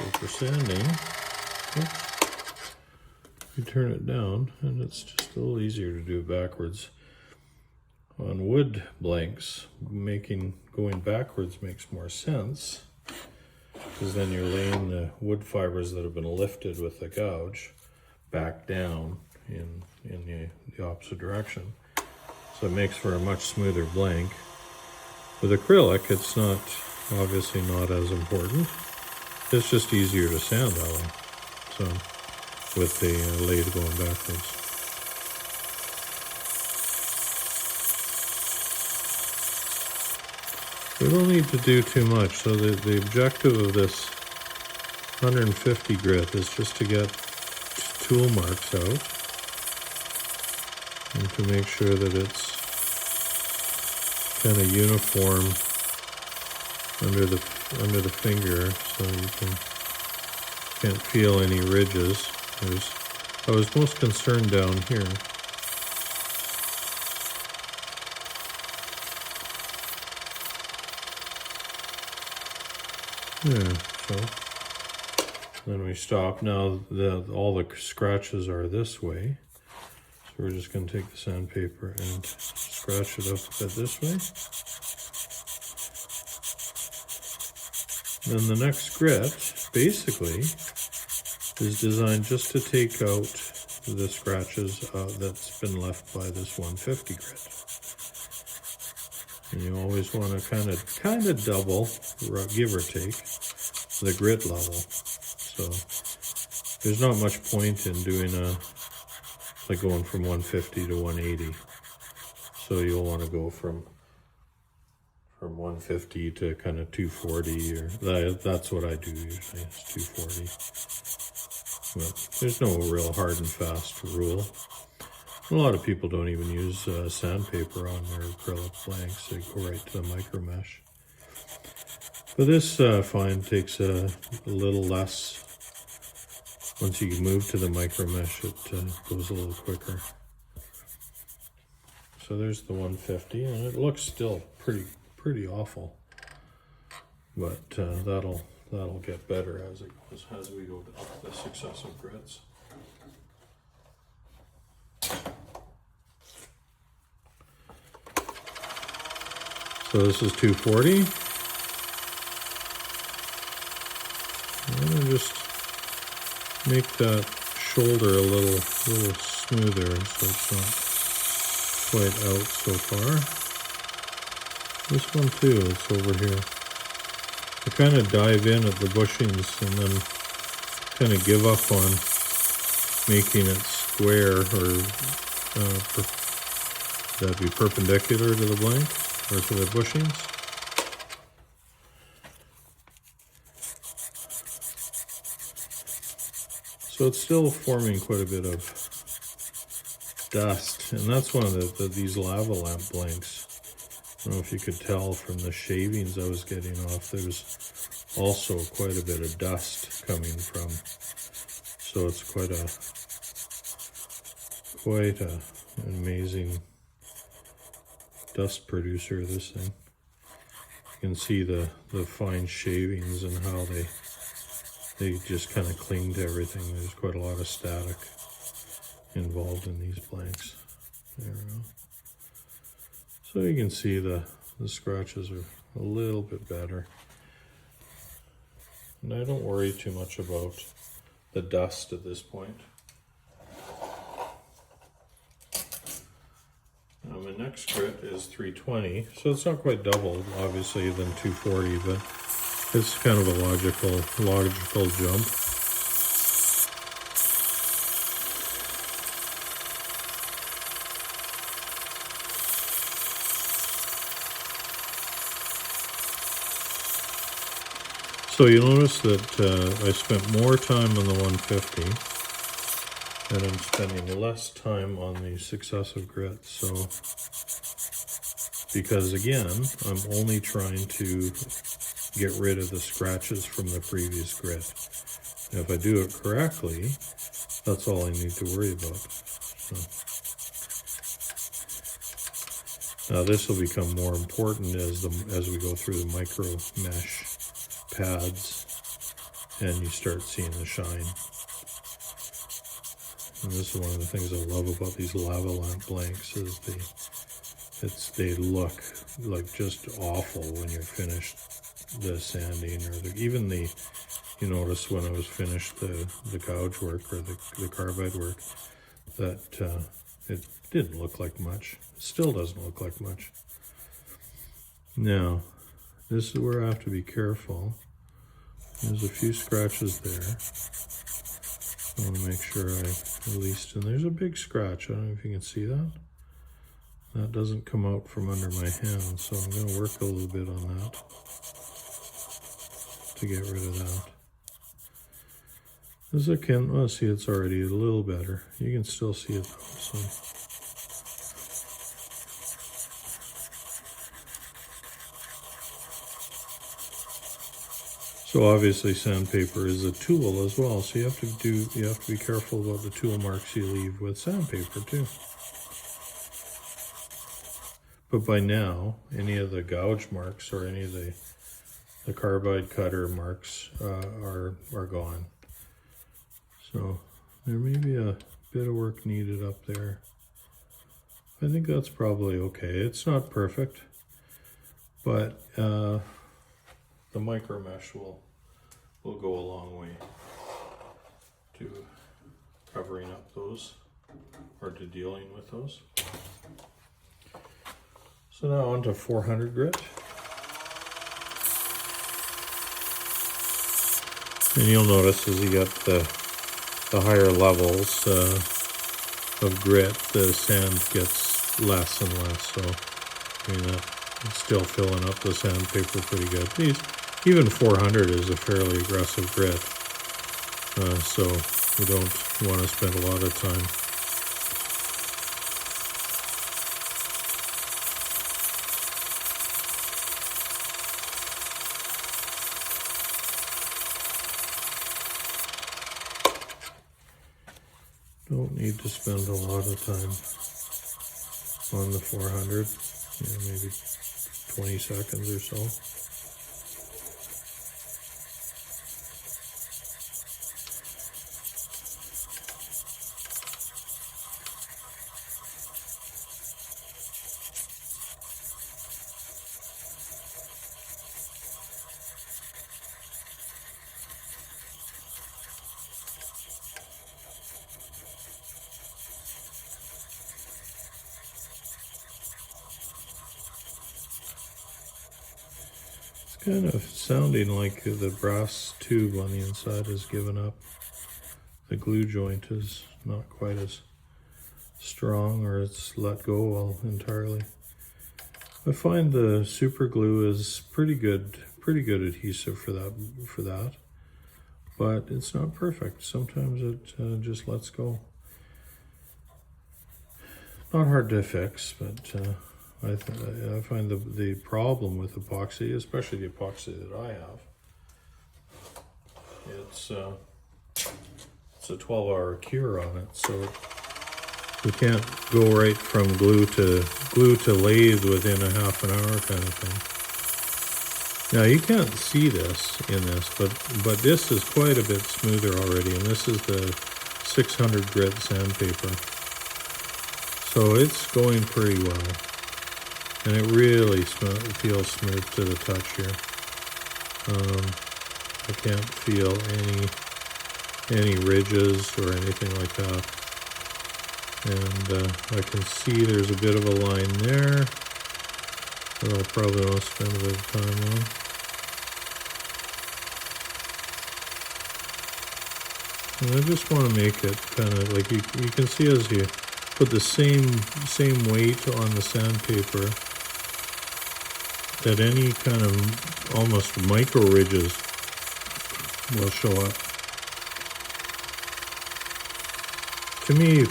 So for sanding, you turn it down, and it's just a little easier to do it backwards. On wood blanks, going backwards makes more sense, because then you're laying the wood fibers that have been lifted with the gouge back down in the opposite direction. So it makes for a much smoother blank. With acrylic, it's obviously not as important. It's just easier to sand that way. So with the lathe going backwards. We don't need to do too much. So the objective of this 150 grit is just to get tool marks out and to make sure that it's kind of uniform under the finger, so you can't feel any ridges. I was most concerned down here. Yeah, so then we stop. Now all the scratches are this way. So we're just going to take the sandpaper and scratch it up a bit this way. Then the next grit, basically, is designed just to take out the scratches that's been left by this 150 grit. And you always want to kind of double, give or take, the grit level. So there's not much point in doing like going from 150 to 180. So you'll want to go from 150 to kind of 240, or that's what I do usually, is 240. But there's no real hard and fast rule. A lot of people don't even use sandpaper on their acrylic blanks. They go right to the micro mesh. But this fine takes a little less. Once you move to the micro mesh, it goes a little quicker. So there's the 150, and it looks still pretty awful. But that'll get better as we go to the successive grits. So this is 240. I'm gonna just make that shoulder a little smoother, so it's not quite out so far. This one too, it's over here. I kind of dive in at the bushings and then kind of give up on making it square, or that'd be perpendicular to the blank or to the bushings. So it's still forming quite a bit of dust, and that's one of these lava lamp blanks. I don't know if you could tell from the shavings I was getting off, there's also quite a bit of dust coming from. So it's quite an amazing dust producer, this thing. You can see the fine shavings and how they just kind of cling to everything. There's quite a lot of static involved in these blanks. There we go. So you can see the scratches are a little bit better. And I don't worry too much about the dust at this point. Now my next grit is 320, so it's not quite double, obviously, than 240, but it's kind of a logical jump. So you'll notice that I spent more time on the 150, and I'm spending less time on the successive grits. So, because again, I'm only trying to get rid of the scratches from the previous grit. And if I do it correctly, that's all I need to worry about. So. Now this will become more important as we go through the micro mesh pads and you start seeing the shine. And this is one of the things I love about these lava lamp blanks is they look like just awful when you're finished the sanding or even the, you notice when I was finished the gouge work or the carbide work that it didn't look like much. It still doesn't look like much. Now, this is where I have to be careful. There's a few scratches there. I want to make sure I released, and there's a big scratch. I don't know if you can see that. That doesn't come out from under my hand, so I'm going to work a little bit on that to get rid of that. As I can, well, see, it's already a little better. You can still see it though, so. So obviously sandpaper is a tool as well, so you have to be careful about the tool marks you leave with sandpaper too. But by now, any of the gouge marks or any of the carbide cutter marks are gone. So there may be a bit of work needed up there. I think that's probably okay. It's not perfect, but the micro mesh will go a long way to covering up those or to dealing with those. So now on to 400 grit. And you'll notice as you get the higher levels of grit, the sand gets less and less. So I mean it's still filling up the sandpaper pretty good. Even 400 is a fairly aggressive grit, so we don't want to spend a lot of time. Don't need to spend a lot of time on the 400, maybe 20 seconds or so. Kind of sounding like the brass tube on the inside has given up. The glue joint is not quite as strong, or it's let go entirely. I find the super glue is pretty good adhesive for that, but it's not perfect. Sometimes it just lets go. Not hard to fix, but I find the problem with epoxy, especially the epoxy that I have, it's a 12-hour cure on it, so you can't go right from glue to lathe within a half an hour kind of thing. Now you can't see this in this, but this is quite a bit smoother already, and this is the 600 grit sandpaper, so it's going pretty well. And it really feels smooth to the touch here. I can't feel any ridges or anything like that. And I can see there's a bit of a line there that I'll probably want to spend a bit of time on. And I just want to make it kind of like you can see as you put the same weight on the sandpaper, that any kind of almost micro ridges will show up. To me,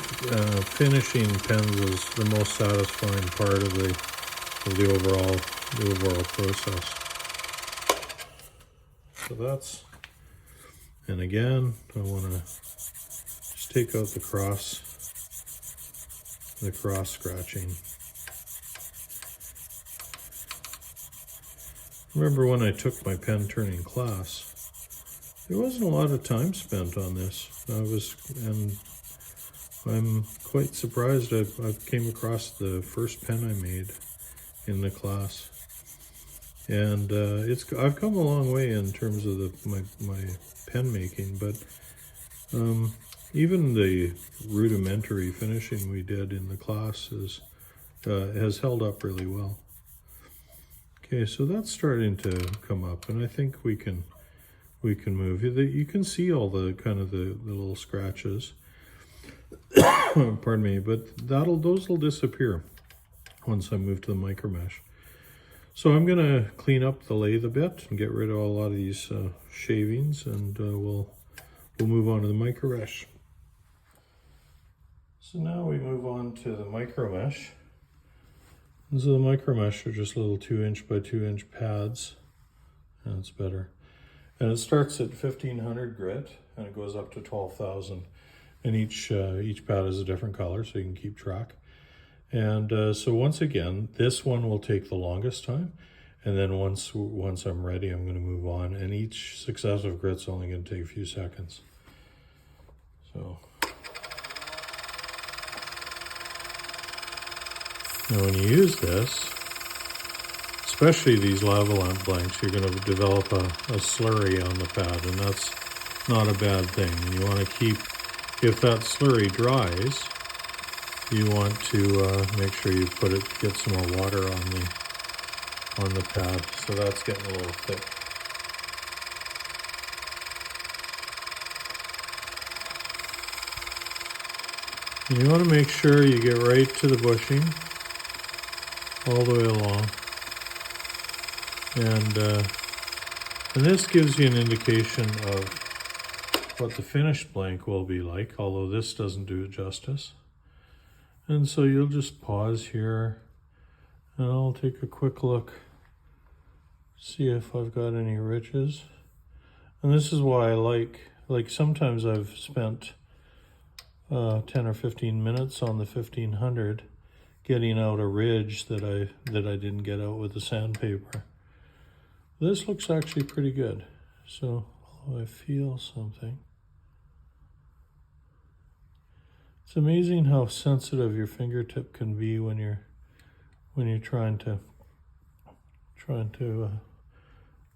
finishing pens is the most satisfying part of the overall process. So that's, and again, I want to just take out the cross scratching. Remember when I took my pen turning class, there wasn't a lot of time spent on this. And I'm quite surprised. I came across the first pen I made in the class, and I've come a long way in terms of my pen making, but even the rudimentary finishing we did in the class has held up really well. Okay, so that's starting to come up, and I think we can move. You can see all the kind of the little scratches. Pardon me, but those will disappear once I move to the micro mesh. So I'm gonna clean up the lathe a bit and get rid of a lot of these shavings, and we'll move on to the micro mesh. So now we move on to the micro mesh. And so the micro mesh are just little 2" by 2" pads, and it's better. And it starts at 1500 grit and it goes up to 12,000. And each pad is a different color, so you can keep track. And so once again, this one will take the longest time. And then once I'm ready, I'm going to move on. And each successive grit's only going to take a few seconds. So now when you use this, especially these lava lamp blanks, you're going to develop a slurry on the pad, and that's not a bad thing. You want to keep, if that slurry dries, you want to make sure you get some more water on the pad. So that's getting a little thick. And you want to make sure you get right to the bushing all the way along. And this gives you an indication of what the finished blank will be like, although this doesn't do it justice. And so you'll just pause here, and I'll take a quick look, see if I've got any ridges. And this is why I like sometimes I've spent 10 or 15 minutes on the 1500 getting out a ridge that I didn't get out with the sandpaper. This looks actually pretty good. So I feel something. It's amazing how sensitive your fingertip can be when you're trying to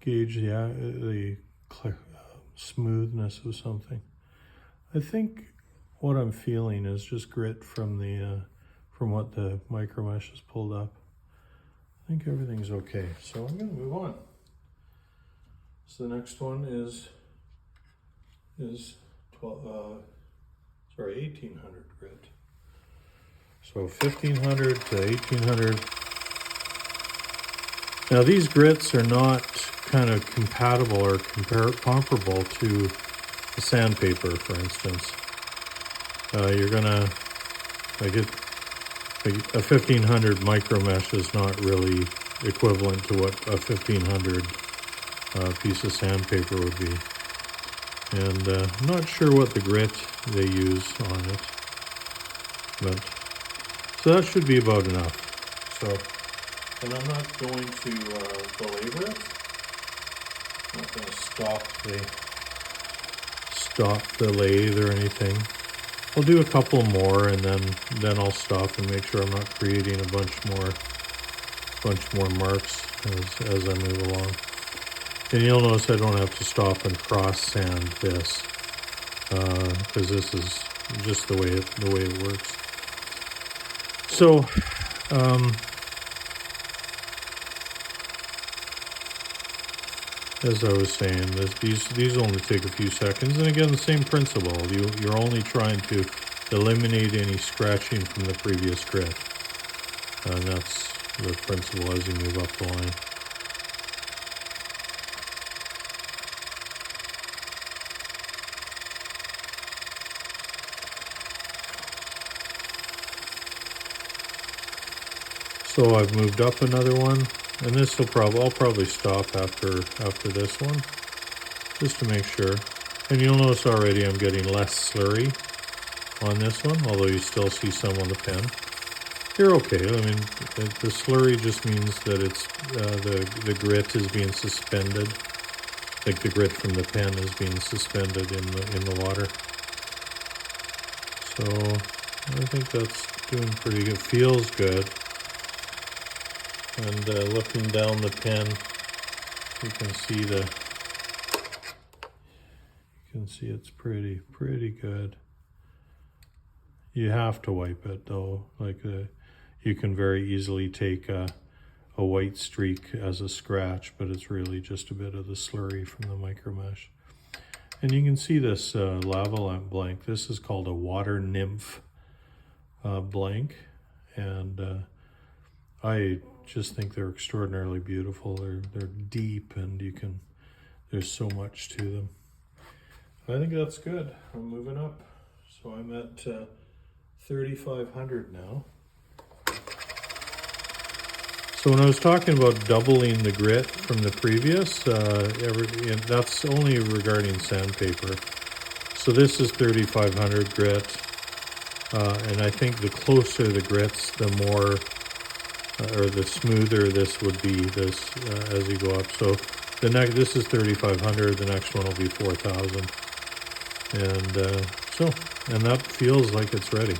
gauge the smoothness of something. I think what I'm feeling is just grit from what the micro mesh has pulled up. I think everything's okay. So I'm going to move on. So the next one is 1800 grit. So 1500 to 1800. Now these grits are not kind of compatible or comparable to the sandpaper, for instance. You're gonna, a 1500 micro mesh is not really equivalent to what a 1500 piece of sandpaper would be. And I'm not sure what the grit they use on it, but so that should be about enough. So, and I'm not going to belabor it. I'm not going to stop the lathe or anything. I'll do a couple more, and then I'll stop and make sure I'm not creating a bunch more marks as I move along. And you'll notice I don't have to stop and cross sand this, because this is just the way it works. So, as I was saying, these only take a few seconds, and again, the same principle. You're only trying to eliminate any scratching from the previous grit, and that's the principle as you move up the line. So I've moved up another one, and this I'll probably stop after this one, just to make sure. And you'll notice already I'm getting less slurry on this one, although you still see some on the pen. You're okay. I mean, the slurry just means that it's the grit is being suspended like the grit from the pen is being suspended in the water. So I think that's doing pretty good. Feels good. And looking down the pen, you can see it's pretty good. You have to wipe it though. Like you can very easily take a white streak as a scratch, but it's really just a bit of the slurry from the micro mesh. And you can see this lava lamp blank. This is called a Water Nymph blank, and I just think they're extraordinarily beautiful. They're deep, and there's so much to them. I think that's good. I'm moving up, so I'm at 3,500 now. So when I was talking about doubling the grit from the previous, that's only regarding sandpaper. So this is 3,500 grit, and I think the closer the grits, the more, or the smoother this would be. This as you go up. So this is 3,500. The next one will be 4,000, and that feels like it's ready.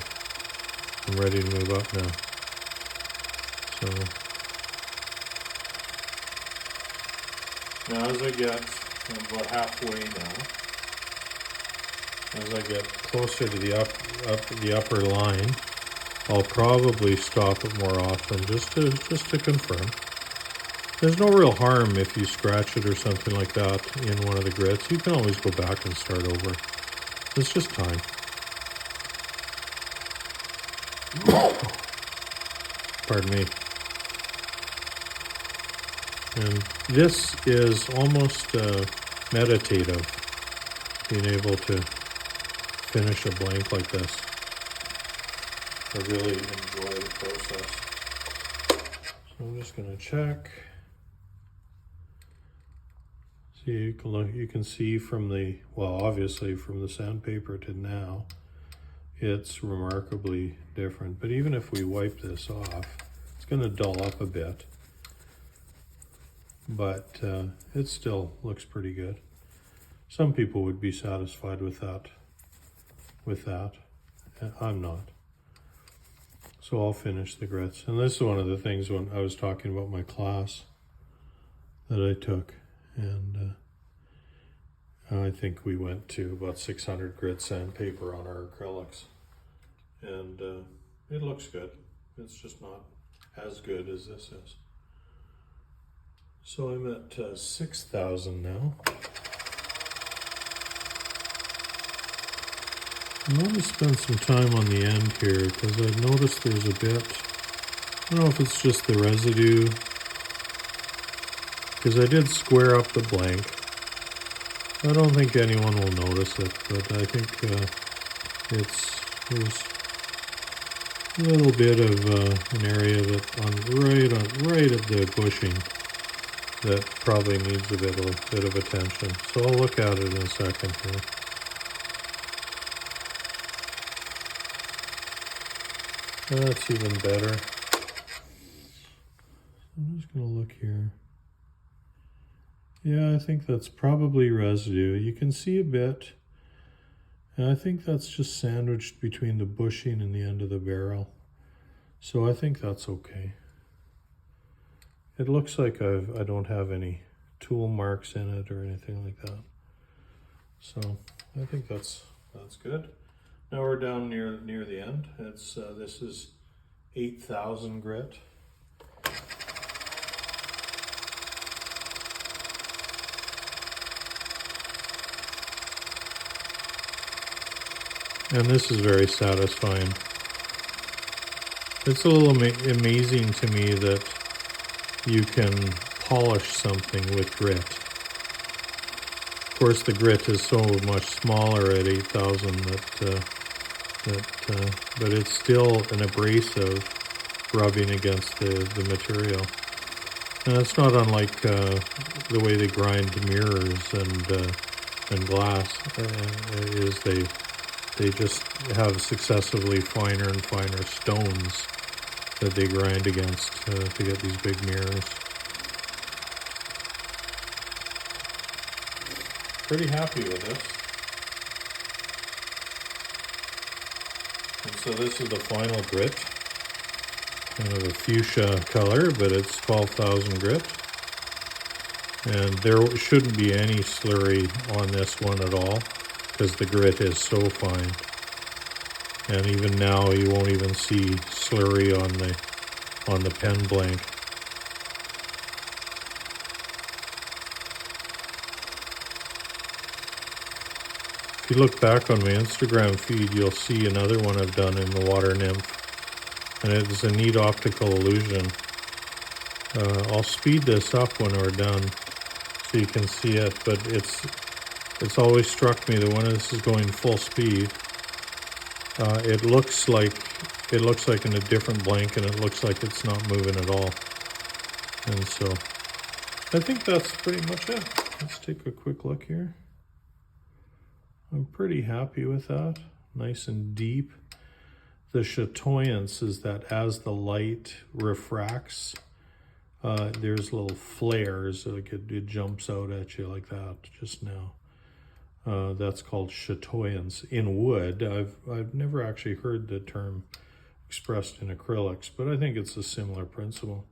I'm ready to move up now. So. Now as I get, I'm about halfway now, as I get closer to the upper line, I'll probably stop it more often just to confirm. There's no real harm if you scratch it or something like that in one of the grits. You can always go back and start over. It's just time. Pardon me. And this is almost meditative, being able to finish a blank like this. I really enjoy the process. So I'm just going to check. See, you can see from obviously from the sandpaper to now, it's remarkably different. But even if we wipe this off, it's going to dull up a bit. But it still looks pretty good. Some people would be satisfied with that. I'm not. So I'll finish the grits. And this is one of the things when I was talking about my class that I took. And I think we went to about 600 grit sandpaper on our acrylics. And it looks good. It's just not as good as this is. So I'm at 6,000 now. I want to spend some time on the end here because I've noticed there's a bit, I don't know if it's just the residue, because I did square up the blank. I don't think anyone will notice it, but I think there's a little bit of an area that right at the bushing that probably needs a bit of attention. So I'll look at it in a second here. That's even better. I'm just going to look here. Yeah, I think that's probably residue. You can see a bit. And I think that's just sandwiched between the bushing and the end of the barrel. So I think that's okay. It looks like I don't have any tool marks in it or anything like that. So I think that's good. Now we're down near the end. This is 8,000 grit. And this is very satisfying. It's a little amazing to me that you can polish something with grit. Of course, the grit is so much smaller at 8,000 but it's still an abrasive rubbing against the material. And it's not unlike the way they grind mirrors and glass. Is they just have successively finer and finer stones that they grind against to get these big mirrors. pretty happy with this. And so this is the final grit. Kind of a fuchsia color, but it's 12,000 grit. And there shouldn't be any slurry on this one at all because the grit is so fine. And even now you won't even see slurry on the pen blank. If you look back on my Instagram feed, you'll see another one I've done in the Water Nymph, and it's a neat optical illusion. I'll speed this up when we're done so you can see it, but it's always struck me that when this is going full speed, it looks like in a different blank, and it looks like it's not moving at all. And so I think that's pretty much it. Let's take a quick look here. I'm pretty happy with that. Nice and deep. The chatoyance is that as the light refracts, there's little flares, like it jumps out at you like that just now. That's called chatoyance in wood. I've never actually heard the term expressed in acrylics, but I think it's a similar principle.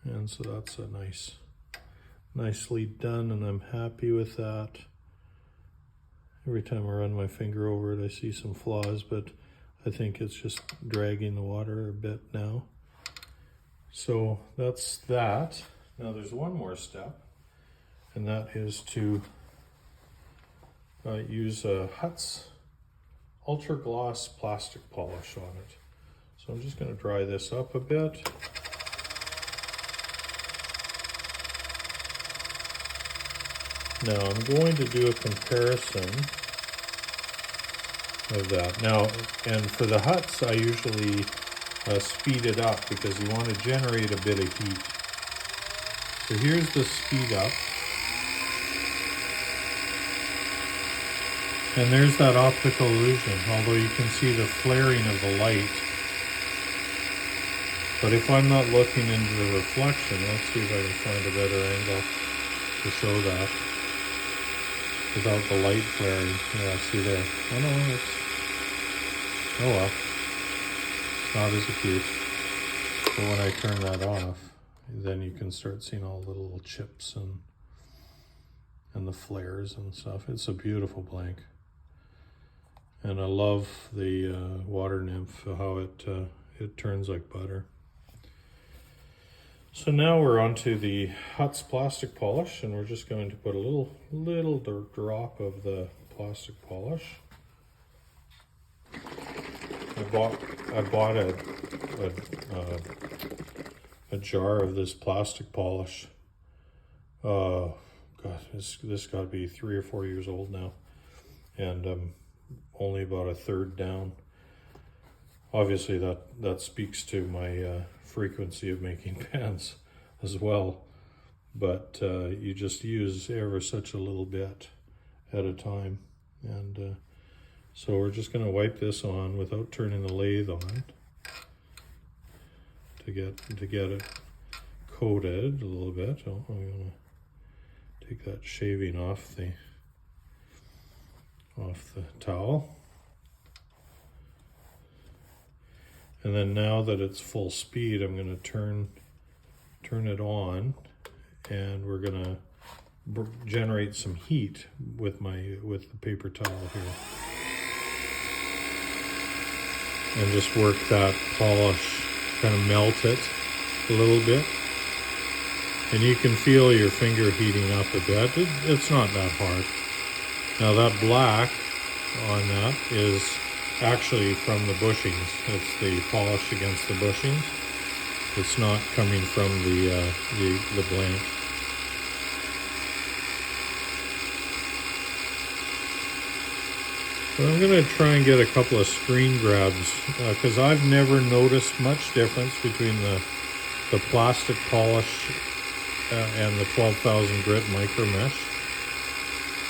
And so that's a nicely done, and I'm happy with that. Every time I run my finger over it, I see some flaws, but I think it's just dragging the water a bit now. So that's that. Now there's one more step, and that is to use a Hutt's Ultra Gloss plastic polish on it. So I'm just going to dry this up a bit. Now I'm going to do a comparison of that. Now, and for the Hutt's, I usually speed it up because you want to generate a bit of heat. So here's the speed up. And there's that optical illusion, although you can see the flaring of the light. But if I'm not looking into the reflection, let's see if I can find a better angle to show that without the light flaring. Yeah, see there. Oh no, oh well. It's not as acute. But when I turn that off, then you can start seeing all the little chips and the flares and stuff. It's a beautiful blank. And I love the Water Nymph, how it turns like butter. So now we're onto the Hutt's plastic polish, and we're just going to put a little drop of the plastic polish. I bought a jar of this plastic polish. God, this got to be 3 or 4 years old now, and only about a third down. Obviously, that speaks to my frequency of making pens as well, but you just use ever such a little bit at a time, and so we're just going to wipe this on without turning the lathe on to get it coated a little bit. I'm going to take that shaving off the towel. And then now that it's full speed, I'm going to turn it on, and we're going to generate some heat with the paper towel here, and just work that polish, kind of melt it a little bit, and you can feel your finger heating up a bit. It's not that hard. Now that black on that is actually from the bushings. It's the polish against the bushings. It's not coming from the blank. But I'm going to try and get a couple of screen grabs because I've never noticed much difference between the plastic polish and the 12,000 grit micro mesh.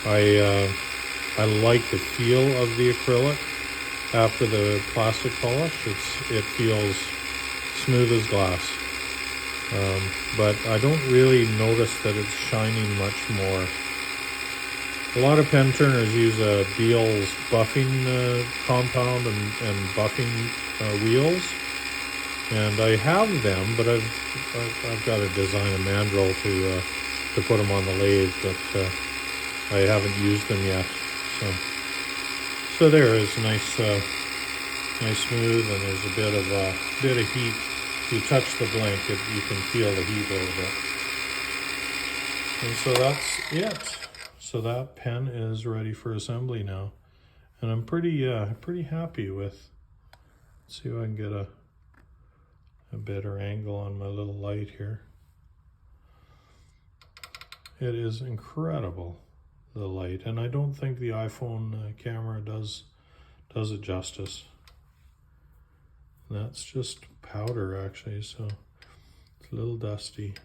I like the feel of the acrylic after the plastic polish. It feels smooth as glass, but I don't really notice that it's shining much more. A lot of pen turners use a Beal's buffing compound and buffing wheels, and I have them, but I've got to design a mandrel to put them on the lathe, but I haven't used them yet. So there is nice, nice smooth, and there's a bit of heat. If you touch the blanket, you can feel the heat a little bit. And so that's it. So that pen is ready for assembly now, and I'm pretty happy with. Let's see if I can get a better angle on my little light here. It is incredible, the light, and I don't think the iPhone camera does it justice. That's just powder actually, so it's a little dusty,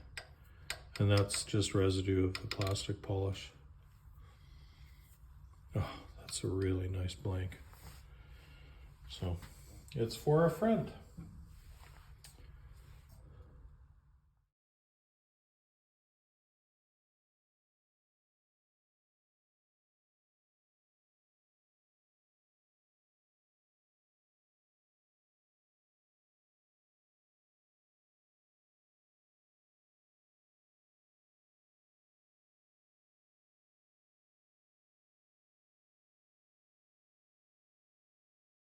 and that's just residue of the plastic polish. Oh, that's a really nice blank. So it's for a friend.